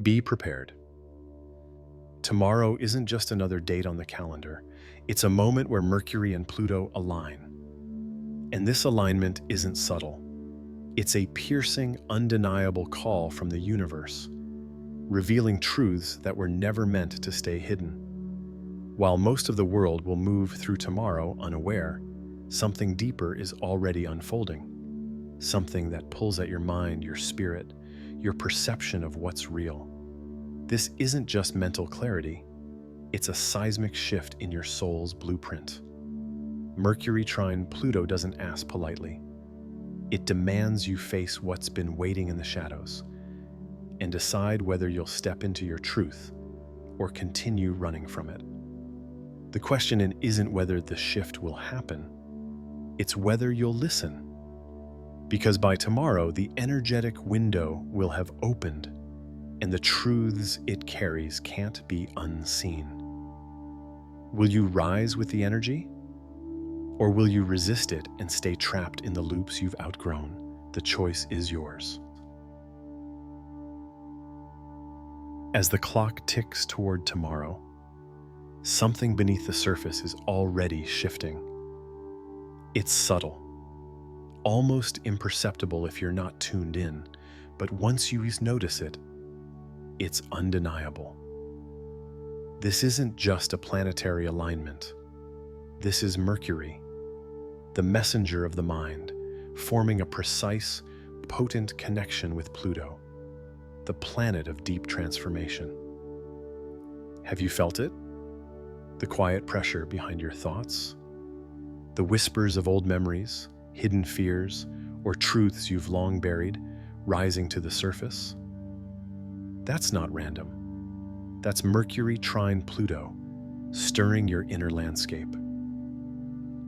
Be prepared. Tomorrow isn't just another date on the calendar. It's a moment where Mercury and Pluto align. And this alignment isn't subtle. It's a piercing, undeniable call from the universe, revealing truths that were never meant to stay hidden. While most of the world will move through tomorrow unaware, something deeper is already unfolding. Something that pulls at your mind, your spirit, your perception of what's real. This isn't just mental clarity, it's a seismic shift in your soul's blueprint. Mercury Trine Pluto doesn't ask politely. It demands you face what's been waiting in the shadows and decide whether you'll step into your truth or continue running from it. The question isn't whether the shift will happen, it's whether you'll listen. Because by tomorrow, the energetic window will have opened, and the truths it carries can't be unseen. Will you rise with the energy? Or will you resist it and stay trapped in the loops you've outgrown? The choice is yours. As the clock ticks toward tomorrow, something beneath the surface is already shifting. It's subtle, almost imperceptible if you're not tuned in, but once you notice it, it's undeniable. This isn't just a planetary alignment. This is Mercury, the messenger of the mind, forming a precise, potent connection with Pluto, the planet of deep transformation. Have you felt it? The quiet pressure behind your thoughts? The whispers of old memories, hidden fears, or truths you've long buried, rising to the surface? That's not random. That's Mercury Trine Pluto, stirring your inner landscape.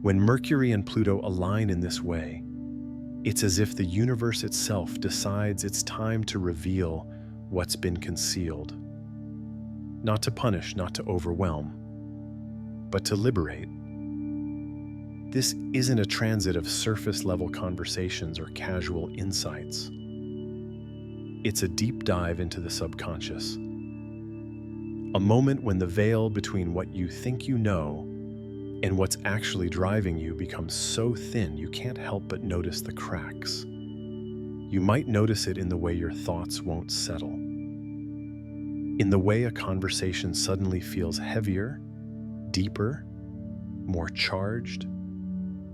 When Mercury and Pluto align in this way, it's as if the universe itself decides it's time to reveal what's been concealed. Not to punish, not to overwhelm, but to liberate. This isn't a transit of surface-level conversations or casual insights. It's a deep dive into the subconscious. A moment when the veil between what you think you know and what's actually driving you becomes so thin you can't help but notice the cracks. You might notice it in the way your thoughts won't settle, in the way a conversation suddenly feels heavier, deeper, more charged,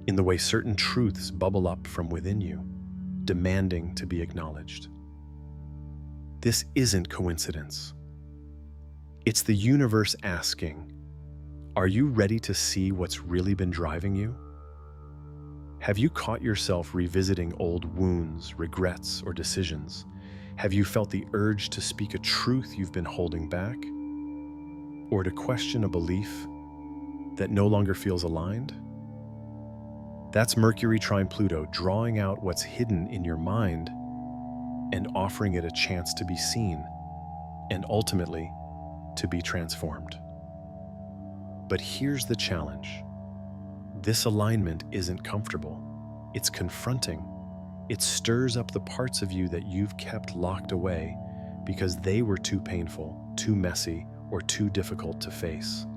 in the way certain truths bubble up from within you, demanding to be acknowledged. This isn't coincidence. It's the universe asking, are you ready to see what's really been driving you? Have you caught yourself revisiting old wounds, regrets, or decisions? Have you felt the urge to speak a truth you've been holding back? Or to question a belief that no longer feels aligned? That's Mercury Trine Pluto drawing out what's hidden in your mind and offering it a chance to be seen and ultimately to be transformed. But here's the challenge. This alignment isn't comfortable. It's confronting. It stirs up the parts of you that you've kept locked away because they were too painful, too messy, or too difficult to face.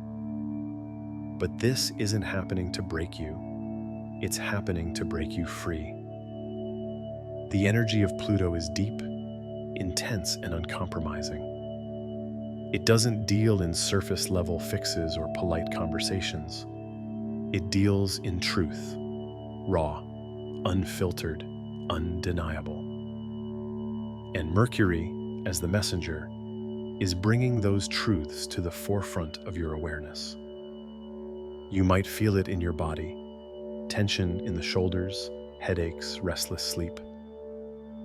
But this isn't happening to break you. It's happening to break you free. The energy of Pluto is deep, intense, and uncompromising. It doesn't deal in surface-level fixes or polite conversations. It deals in truth, raw, unfiltered, undeniable. And Mercury, as the messenger, is bringing those truths to the forefront of your awareness. You might feel it in your body, tension in the shoulders, headaches, restless sleep.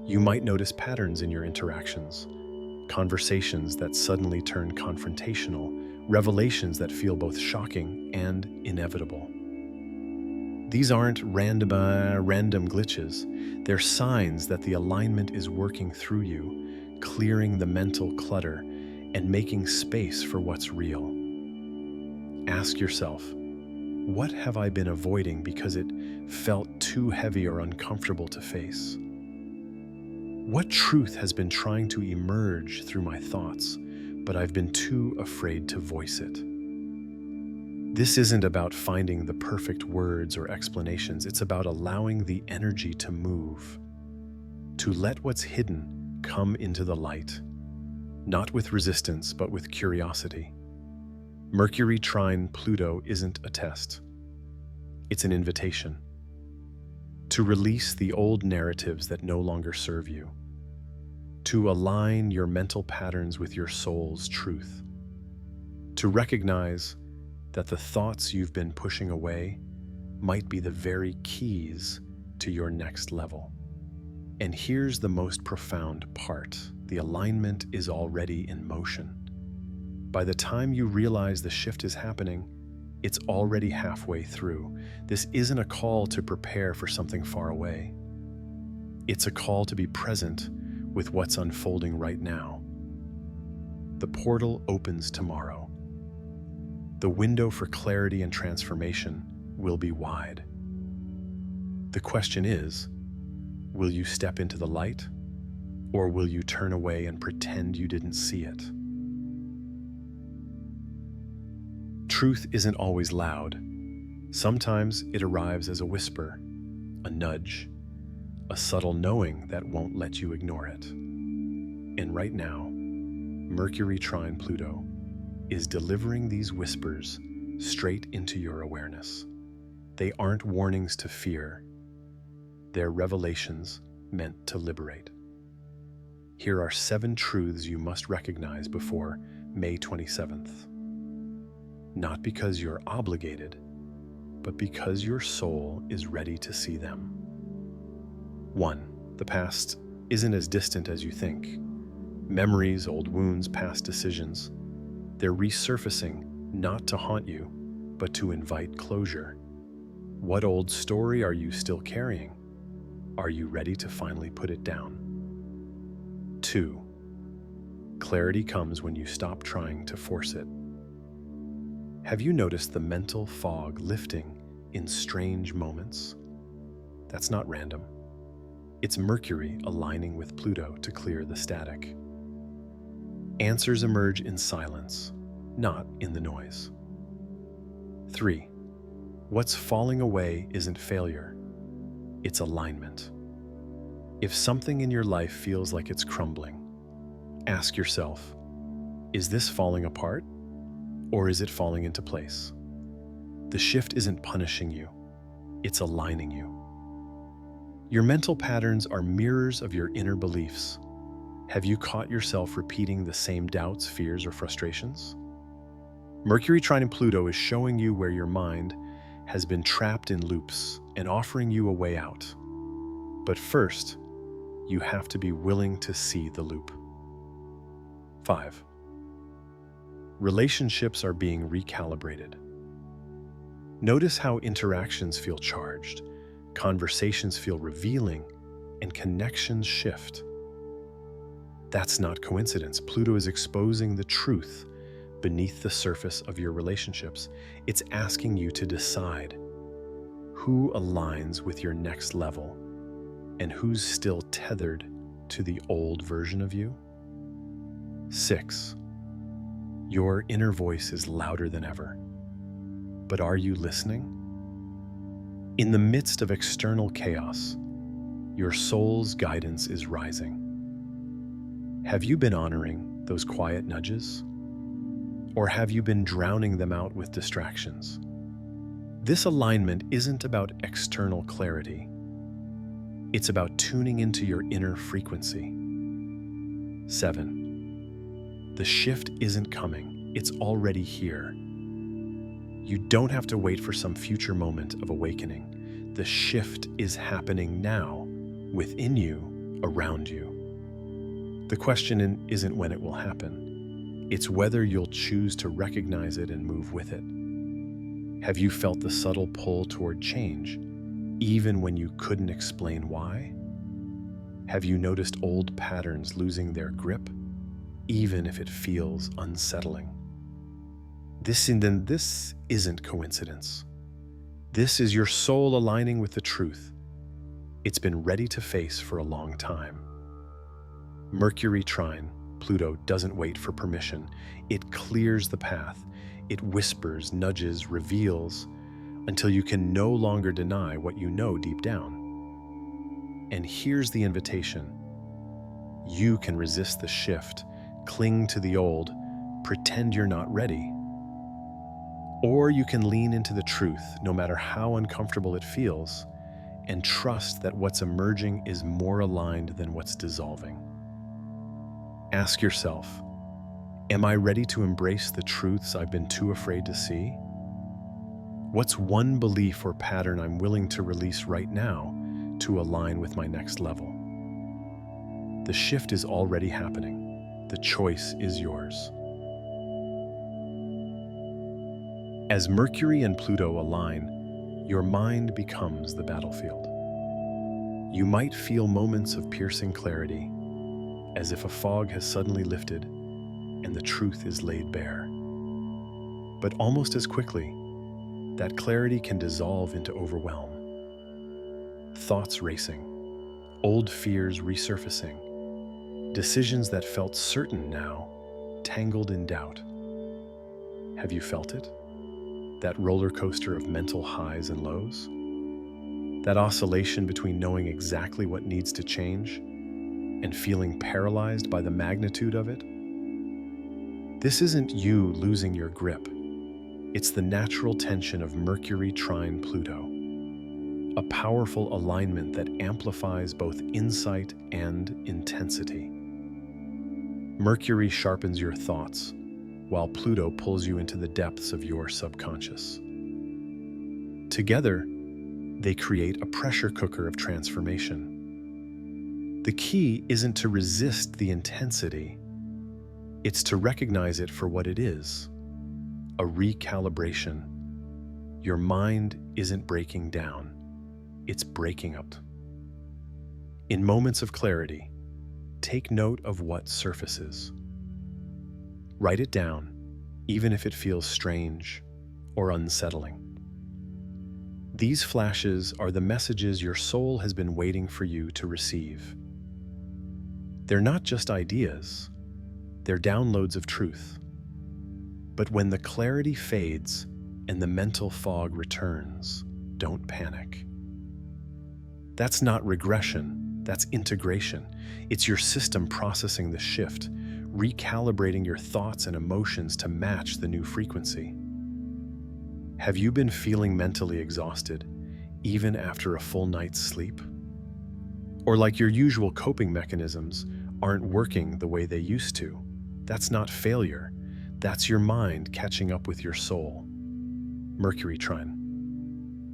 You might notice patterns in your interactions, conversations that suddenly turn confrontational, revelations that feel both shocking and inevitable. These aren't random glitches. They're signs that the alignment is working through you, clearing the mental clutter and making space for what's real. Ask yourself, what have I been avoiding because it felt too heavy or uncomfortable to face? What truth has been trying to emerge through my thoughts, but I've been too afraid to voice it? This isn't about finding the perfect words or explanations. It's about allowing the energy to move, to let what's hidden come into the light, not with resistance, but with curiosity. Mercury Trine Pluto isn't a test. It's an invitation to release the old narratives that no longer serve you, to align your mental patterns with your soul's truth, to recognize that the thoughts you've been pushing away might be the very keys to your next level. And here's the most profound part: the alignment is already in motion. By the time you realize the shift is happening, it's already halfway through. This isn't a call to prepare for something far away. It's a call to be present with what's unfolding right now. The portal opens tomorrow. The window for clarity and transformation will be wide. The question is, will you step into the light, or will you turn away and pretend you didn't see it? Truth isn't always loud. Sometimes it arrives as a whisper, a nudge, a subtle knowing that won't let you ignore it. And right now, Mercury Trine Pluto is delivering these whispers straight into your awareness. They aren't warnings to fear. They're revelations meant to liberate. Here are 7 truths you must recognize before May 27th. Not because you're obligated, but because your soul is ready to see them. 1. The past isn't as distant as you think. Memories, old wounds, past decisions, they're resurfacing not to haunt you, but to invite closure. What old story are you still carrying? Are you ready to finally put it down? 2. Clarity comes when you stop trying to force it. Have you noticed the mental fog lifting in strange moments? That's not random. It's Mercury aligning with Pluto to clear the static. Answers emerge in silence, not in the noise. 3. What's falling away isn't failure, it's alignment. If something in your life feels like it's crumbling, ask yourself, is this falling apart, or is it falling into place? The shift isn't punishing you, it's aligning you. Your mental patterns are mirrors of your inner beliefs. Have you caught yourself repeating the same doubts, fears, or frustrations? Mercury Trine Pluto is showing you where your mind has been trapped in loops and offering you a way out. But first, you have to be willing to see the loop. 5. Relationships are being recalibrated. Notice how interactions feel charged, conversations feel revealing, and connections shift. That's not coincidence. Pluto is exposing the truth beneath the surface of your relationships. It's asking you to decide who aligns with your next level and who's still tethered to the old version of you. 6. Your inner voice is louder than ever. But are you listening? In the midst of external chaos, your soul's guidance is rising. Have you been honoring those quiet nudges? Or have you been drowning them out with distractions? This alignment isn't about external clarity. It's about tuning into your inner frequency. 7. The shift isn't coming, it's already here. You don't have to wait for some future moment of awakening. The shift is happening now, within you, around you. The question isn't when it will happen. It's whether you'll choose to recognize it and move with it. Have you felt the subtle pull toward change, even when you couldn't explain why? Have you noticed old patterns losing their grip, even if it feels unsettling? This isn't coincidence. This is your soul aligning with the truth it's been ready to face for a long time. Mercury Trine Pluto doesn't wait for permission. It clears the path. It whispers, nudges, reveals, until you can no longer deny what you know deep down. And here's the invitation. You can resist the shift, cling to the old, pretend you're not ready. Or you can lean into the truth, no matter how uncomfortable it feels, and trust that what's emerging is more aligned than what's dissolving. Ask yourself, am I ready to embrace the truths I've been too afraid to see? What's one belief or pattern I'm willing to release right now to align with my next level? The shift is already happening. The choice is yours. As Mercury and Pluto align, your mind becomes the battlefield. You might feel moments of piercing clarity, as if a fog has suddenly lifted and the truth is laid bare. But almost as quickly, that clarity can dissolve into overwhelm. Thoughts racing, old fears resurfacing, decisions that felt certain now tangled in doubt. Have you felt it? That roller coaster of mental highs and lows? That oscillation between knowing exactly what needs to change and feeling paralyzed by the magnitude of it? This isn't you losing your grip. It's the natural tension of Mercury Trine Pluto, a powerful alignment that amplifies both insight and intensity. Mercury sharpens your thoughts, while Pluto pulls you into the depths of your subconscious. Together, they create a pressure cooker of transformation. The key isn't to resist the intensity, it's to recognize it for what it is, a recalibration. Your mind isn't breaking down, it's breaking out. In moments of clarity, take note of what surfaces. Write it down, even if it feels strange or unsettling. These flashes are the messages your soul has been waiting for you to receive. They're not just ideas, they're downloads of truth. But when the clarity fades and the mental fog returns, don't panic. That's not regression, that's integration. It's your system processing the shift, recalibrating your thoughts and emotions to match the new frequency. Have you been feeling mentally exhausted, even after a full night's sleep? Or like your usual coping mechanisms aren't working the way they used to? That's not failure. That's your mind catching up with your soul. Mercury Trine.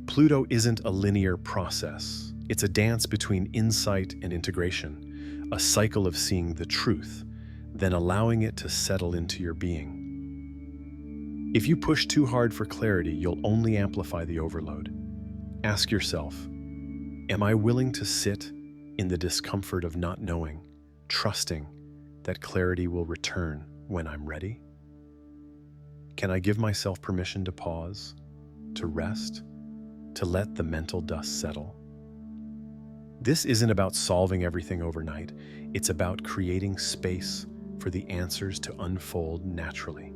Pluto isn't a linear process. It's a dance between insight and integration, a cycle of seeing the truth, then allowing it to settle into your being. If you push too hard for clarity, you'll only amplify the overload. Ask yourself, am I willing to sit in the discomfort of not knowing, trusting that clarity will return when I'm ready? Can I give myself permission to pause, to rest, to let the mental dust settle? This isn't about solving everything overnight. It's about creating space for the answers to unfold naturally.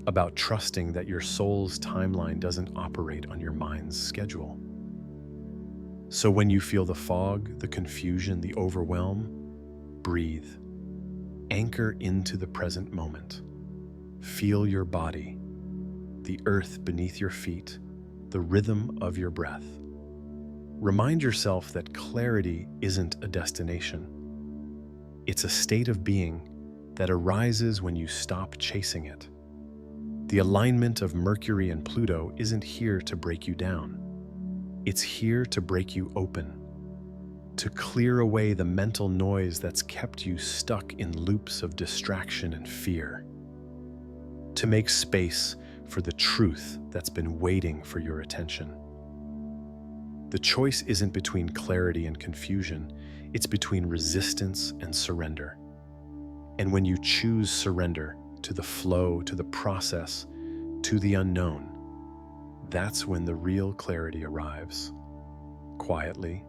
About trusting that your soul's timeline doesn't operate on your mind's schedule. So when you feel the fog, the confusion, the overwhelm, breathe. Anchor into the present moment. Feel your body, the earth beneath your feet, the rhythm of your breath. Remind yourself that clarity isn't a destination. It's a state of being that arises when you stop chasing it. The alignment of Mercury and Pluto isn't here to break you down. It's here to break you open, to clear away the mental noise that's kept you stuck in loops of distraction and fear, to make space for the truth that's been waiting for your attention. The choice isn't between clarity and confusion, it's between resistance and surrender. And when you choose surrender to the flow, to the process, to the unknown, that's when the real clarity arrives. Quietly,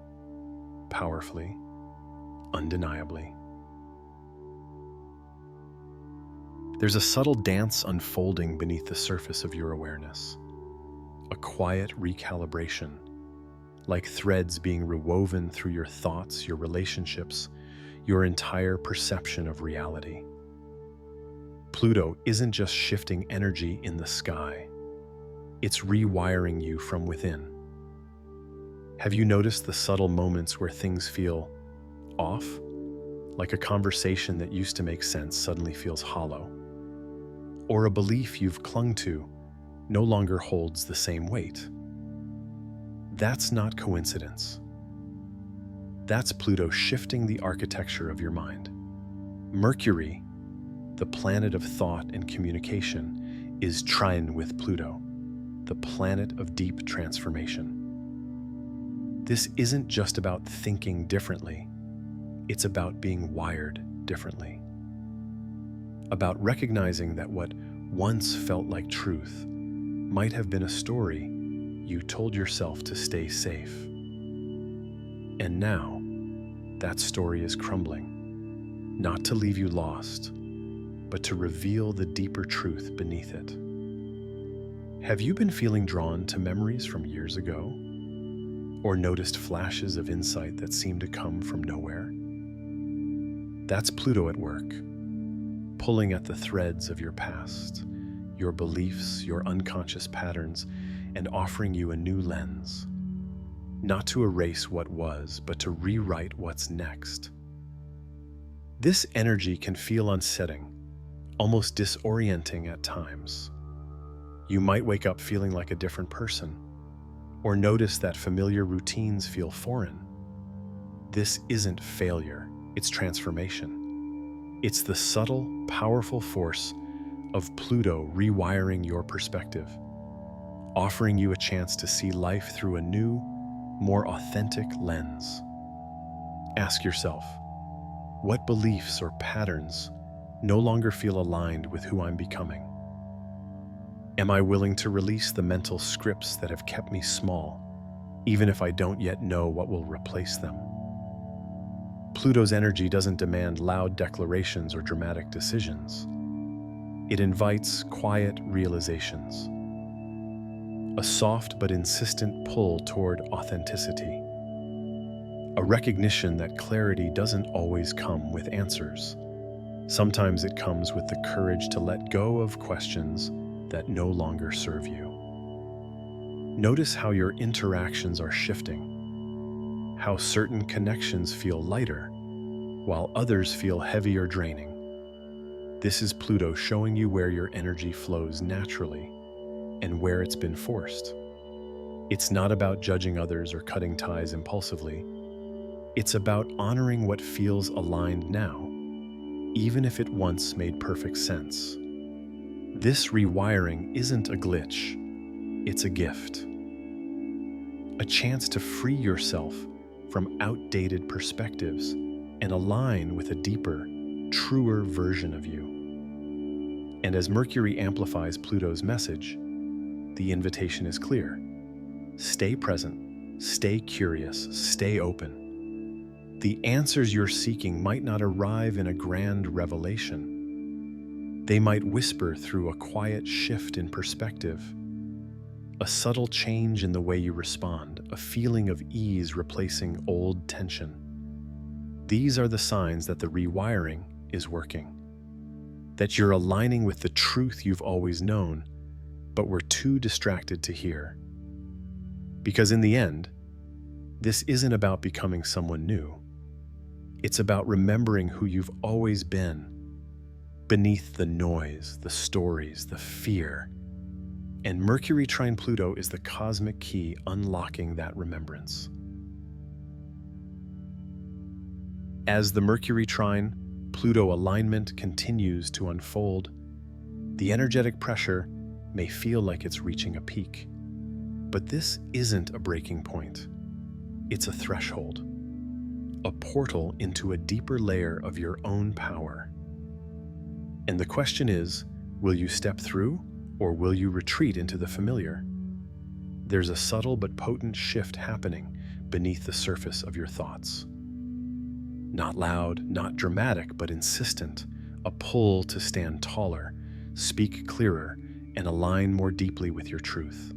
powerfully, undeniably. There's a subtle dance unfolding beneath the surface of your awareness, a quiet recalibration, like threads being rewoven through your thoughts, your relationships, your entire perception of reality. Pluto isn't just shifting energy in the sky, it's rewiring you from within. Have you noticed the subtle moments where things feel off? Like a conversation that used to make sense suddenly feels hollow. Or a belief you've clung to no longer holds the same weight. That's not coincidence. That's Pluto shifting the architecture of your mind. Mercury, the planet of thought and communication, is trine with Pluto, the planet of deep transformation. This isn't just about thinking differently, it's about being wired differently. About recognizing that what once felt like truth might have been a story you told yourself to stay safe. And now, that story is crumbling, not to leave you lost, but to reveal the deeper truth beneath it. Have you been feeling drawn to memories from years ago? Or noticed flashes of insight that seem to come from nowhere? That's Pluto at work, pulling at the threads of your past, your beliefs, your unconscious patterns, and offering you a new lens. Not to erase what was, but to rewrite what's next. This energy can feel unsettling, almost disorienting at times. You might wake up feeling like a different person, or notice that familiar routines feel foreign. This isn't failure, it's transformation. It's the subtle, powerful force of Pluto rewiring your perspective, offering you a chance to see life through a new, more authentic lens. Ask yourself, what beliefs or patterns no longer feel aligned with who I'm becoming? Am I willing to release the mental scripts that have kept me small, even if I don't yet know what will replace them? Pluto's energy doesn't demand loud declarations or dramatic decisions. It invites quiet realizations, a soft but insistent pull toward authenticity, a recognition that clarity doesn't always come with answers. Sometimes it comes with the courage to let go of questions that no longer serve you. Notice how your interactions are shifting, how certain connections feel lighter, while others feel heavy or draining. This is Pluto showing you where your energy flows naturally and where it's been forced. It's not about judging others or cutting ties impulsively. It's about honoring what feels aligned now, even if it once made perfect sense. This rewiring isn't a glitch, it's a gift. A chance to free yourself from outdated perspectives and align with a deeper, truer version of you. And as Mercury amplifies Pluto's message, the invitation is clear. Stay present, stay curious, stay open. The answers you're seeking might not arrive in a grand revelation. They might whisper through a quiet shift in perspective, a subtle change in the way you respond, a feeling of ease replacing old tension. These are the signs that the rewiring is working, that you're aligning with the truth you've always known, but were too distracted to hear. Because in the end, this isn't about becoming someone new. It's about remembering who you've always been, beneath the noise, the stories, the fear. And Mercury Trine Pluto is the cosmic key unlocking that remembrance. As the Mercury Trine Pluto alignment continues to unfold, the energetic pressure may feel like it's reaching a peak. But this isn't a breaking point. It's a threshold, a portal into a deeper layer of your own power. And the question is, will you step through or will you retreat into the familiar? There's a subtle but potent shift happening beneath the surface of your thoughts. Not loud, not dramatic, but insistent, a pull to stand taller, speak clearer, and align more deeply with your truth.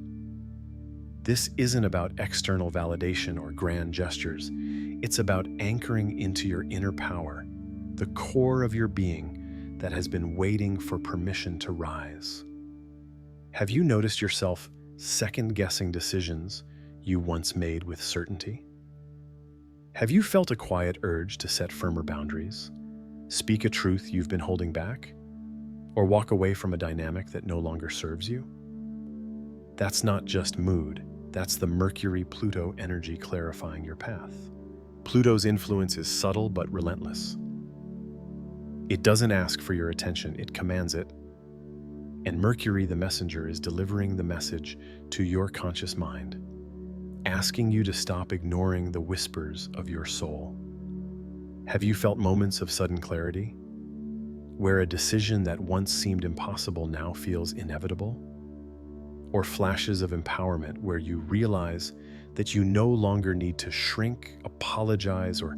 This isn't about external validation or grand gestures. It's about anchoring into your inner power, the core of your being that has been waiting for permission to rise. Have you noticed yourself second-guessing decisions you once made with certainty? Have you felt a quiet urge to set firmer boundaries, speak a truth you've been holding back, or walk away from a dynamic that no longer serves you? That's not just mood, that's the Mercury Pluto energy clarifying your path. Pluto's influence is subtle but relentless. It doesn't ask for your attention, it commands it. And Mercury, the messenger, is delivering the message to your conscious mind, asking you to stop ignoring the whispers of your soul. Have you felt moments of sudden clarity, where a decision that once seemed impossible now feels inevitable? Or flashes of empowerment where you realize that you no longer need to shrink, apologize, or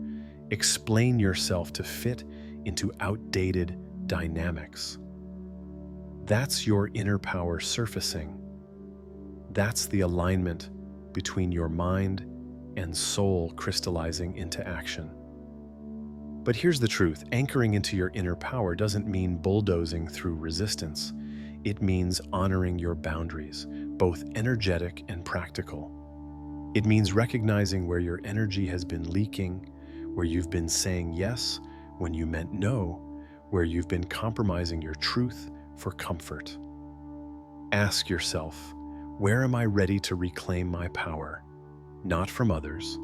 explain yourself to fit into outdated dynamics? That's your inner power surfacing. That's the alignment between your mind and soul crystallizing into action. But here's the truth: anchoring into your inner power doesn't mean bulldozing through resistance. It means honoring your boundaries, both energetic and practical. It means recognizing where your energy has been leaking, where you've been saying yes when you meant no, where you've been compromising your truth for comfort. Ask yourself, where am I ready to reclaim my power? Not from others,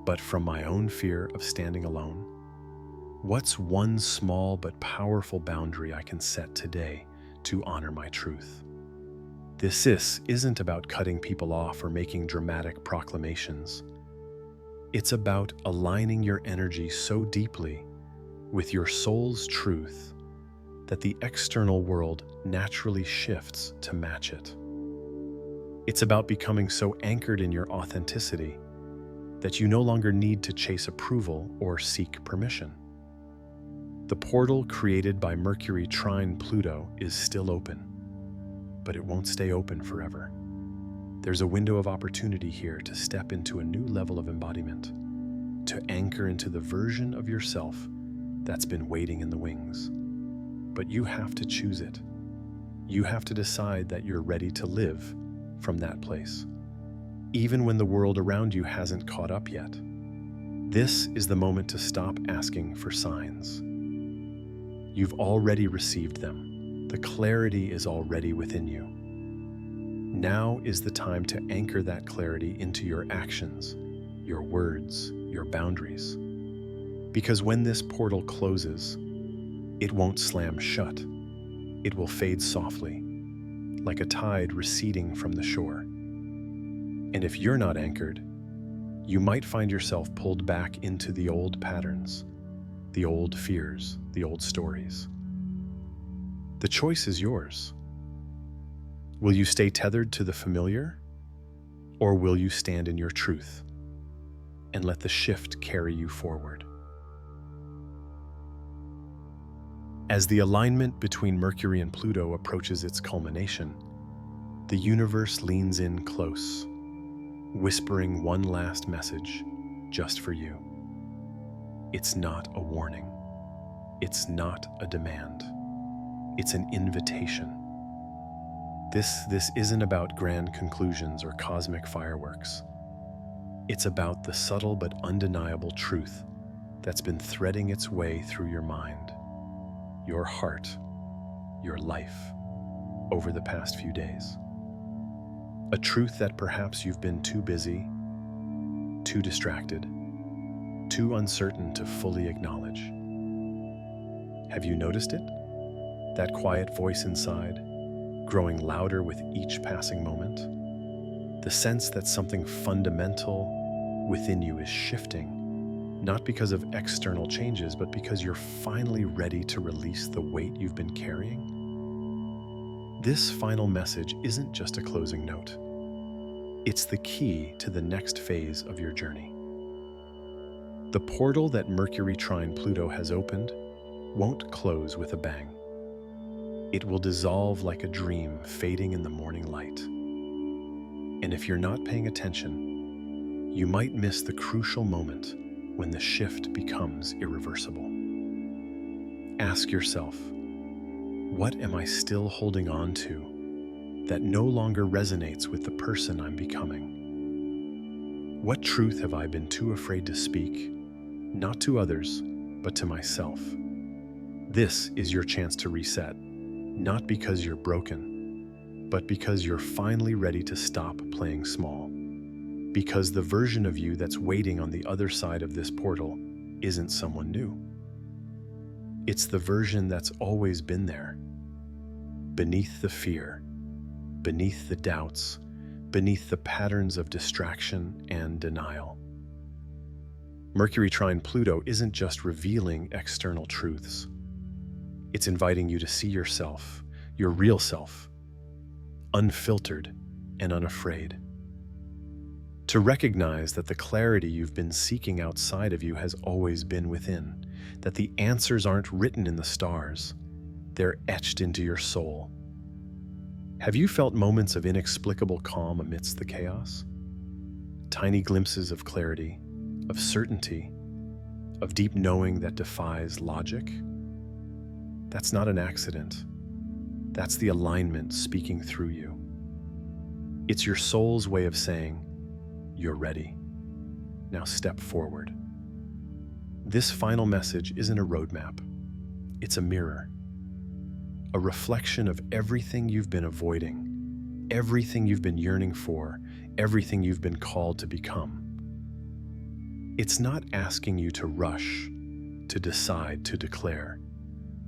but from my own fear of standing alone. What's one small but powerful boundary I can set today to honor my truth? This isn't about cutting people off or making dramatic proclamations. It's about aligning your energy so deeply with your soul's truth that the external world naturally shifts to match it. It's about becoming so anchored in your authenticity that you no longer need to chase approval or seek permission. The portal created by Mercury Trine Pluto is still open, but it won't stay open forever. There's a window of opportunity here to step into a new level of embodiment, to anchor into the version of yourself that's been waiting in the wings. But you have to choose it. You have to decide that you're ready to live from that place, even when the world around you hasn't caught up yet. This is the moment to stop asking for signs. You've already received them. The clarity is already within you. Now is the time to anchor that clarity into your actions, your words, your boundaries. Because when this portal closes, it won't slam shut. It will fade softly, like a tide receding from the shore. And if you're not anchored, you might find yourself pulled back into the old patterns, the old fears, the old stories. The choice is yours. Will you stay tethered to the familiar, or will you stand in your truth and let the shift carry you forward? As the alignment between Mercury and Pluto approaches its culmination, the universe leans in close, whispering one last message just for you. It's not a warning. It's not a demand. It's an invitation. This isn't about grand conclusions or cosmic fireworks. It's about the subtle but undeniable truth that's been threading its way through your mind, your heart, your life over the past few days. A truth that perhaps you've been too busy, too distracted, too uncertain to fully acknowledge. Have you noticed it? That quiet voice inside, growing louder with each passing moment? The sense that something fundamental within you is shifting, not because of external changes, but because you're finally ready to release the weight you've been carrying? This final message isn't just a closing note. It's the key to the next phase of your journey. The portal that Mercury Trine Pluto has opened won't close with a bang. It will dissolve like a dream fading in the morning light. And if you're not paying attention, you might miss the crucial moment when the shift becomes irreversible. Ask yourself, what am I still holding on to that no longer resonates with the person I'm becoming? What truth have I been too afraid to speak, not to others, but to myself? This is your chance to reset, not because you're broken, but because you're finally ready to stop playing small. Because the version of you that's waiting on the other side of this portal isn't someone new. It's the version that's always been there. Beneath the fear, beneath the doubts, beneath the patterns of distraction and denial. Mercury Trine Pluto isn't just revealing external truths. It's inviting you to see yourself, your real self, unfiltered and unafraid. To recognize that the clarity you've been seeking outside of you has always been within, that the answers aren't written in the stars, they're etched into your soul. Have you felt moments of inexplicable calm amidst the chaos? Tiny glimpses of clarity, of certainty, of deep knowing that defies logic? That's not an accident. That's the alignment speaking through you. It's your soul's way of saying, you're ready. Now step forward. This final message isn't a roadmap. It's a mirror. A reflection of everything you've been avoiding, everything you've been yearning for, everything you've been called to become. It's not asking you to rush, to decide, to declare.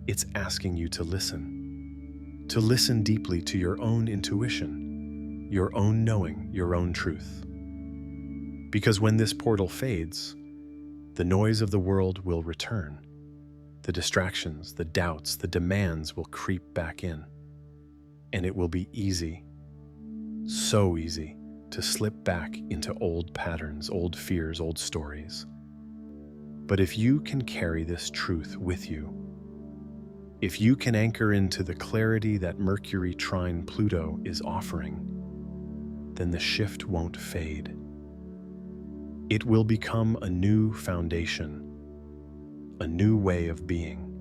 It's asking you to listen deeply to your own intuition, your own knowing, your own truth. Because when this portal fades, the noise of the world will return. The distractions, the doubts, the demands will creep back in. And it will be easy, so easy, to slip back into old patterns, old fears, old stories. But if you can carry this truth with you, if you can anchor into the clarity that Mercury Trine Pluto is offering, then the shift won't fade. It will become a new foundation, a new way of being.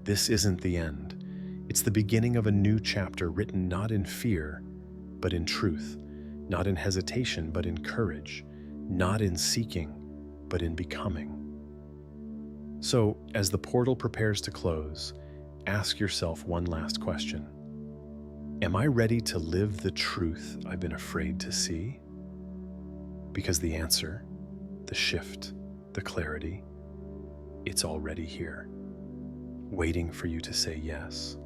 This isn't the end. It's the beginning of a new chapter written not in fear, but in truth, not in hesitation, but in courage, not in seeking, but in becoming. So, as the portal prepares to close, ask yourself one last question. Am I ready to live the truth I've been afraid to see? Because the answer, the shift, the clarity, it's already here, waiting for you to say yes.